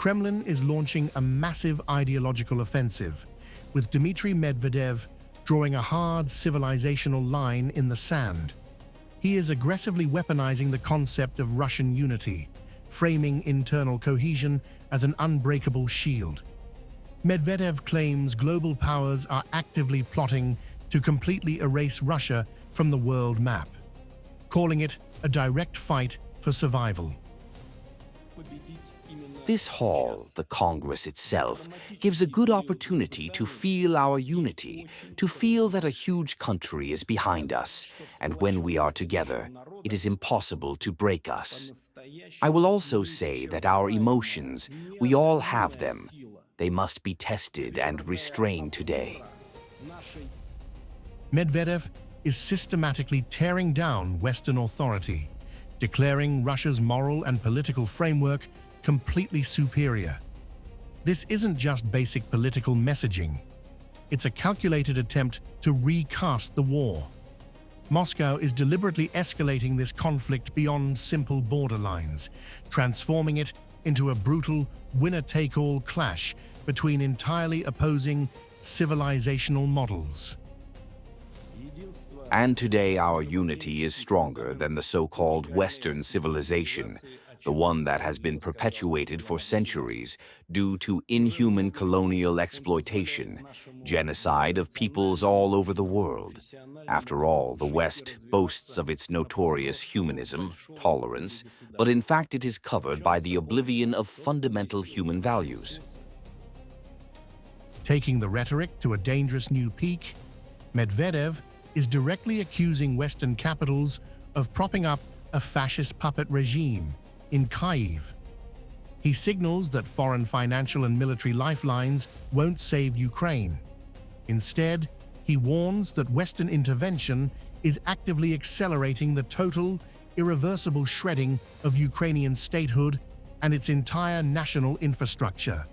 Kremlin is launching a massive ideological offensive, with Dmitry Medvedev drawing a hard civilizational line in the sand. He is aggressively weaponizing the concept of Russian unity, framing internal cohesion as an unbreakable shield. Medvedev claims global powers are actively plotting to completely erase Russia from the world map, calling it a direct fight for survival. This hall, the Congress itself, gives a good opportunity to feel our unity, to feel that a huge country is behind us, and when we are together, it is impossible to break us. I will also say that our emotions, we all have them. They must be tested and restrained today. Medvedev is systematically tearing down Western authority, declaring Russia's moral and political framework completely superior. This isn't just basic political messaging. It's a calculated attempt to recast the war. Moscow is deliberately escalating this conflict beyond simple borderlines, transforming it into a brutal winner-take-all clash between entirely opposing civilizational models. And today our unity is stronger than the so-called Western civilization, the one that has been perpetuated for centuries due to inhuman colonial exploitation, genocide of peoples all over the world. After all, the West boasts of its notorious humanism, tolerance, but in fact it is covered by the oblivion of fundamental human values. Taking the rhetoric to a dangerous new peak, Medvedev is directly accusing Western capitals of propping up a fascist puppet regime in Kyiv. He signals that foreign financial and military lifelines won't save Ukraine. Instead, he warns that Western intervention is actively accelerating the total, irreversible shredding of Ukrainian statehood and its entire national infrastructure.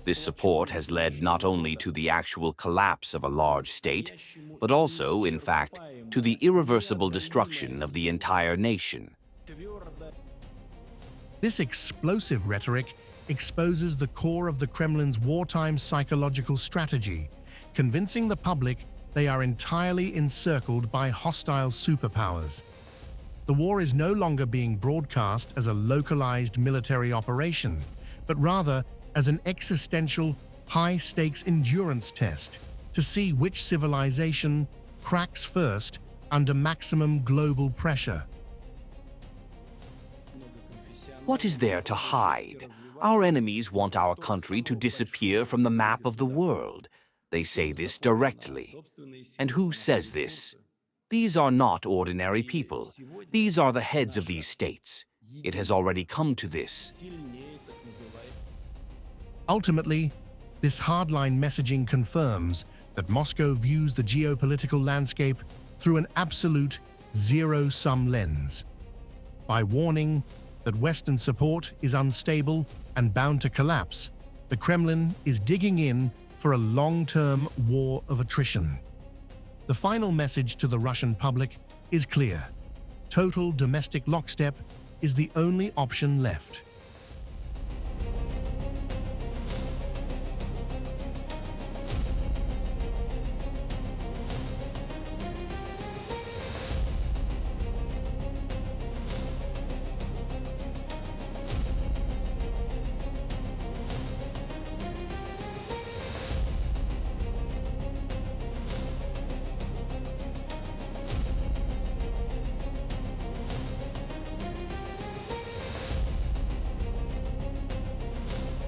This support has led not only to the actual collapse of a large state, but also, in fact, to the irreversible destruction of the entire nation. This explosive rhetoric exposes the core of the Kremlin's wartime psychological strategy, convincing the public they are entirely encircled by hostile superpowers. The war is no longer being broadcast as a localized military operation, but rather as an existential, high-stakes endurance test to see which civilization cracks first under maximum global pressure. What is there to hide? Our enemies want our country to disappear from the map of the world. They say this directly. And who says this? These are not ordinary people. These are the heads of these states. It has already come to this. Ultimately, this hardline messaging confirms that Moscow views the geopolitical landscape through an absolute zero-sum lens. By warning that Western support is unstable and bound to collapse, the Kremlin is digging in for a long-term war of attrition. The final message to the Russian public is clear. Total domestic lockstep is the only option left.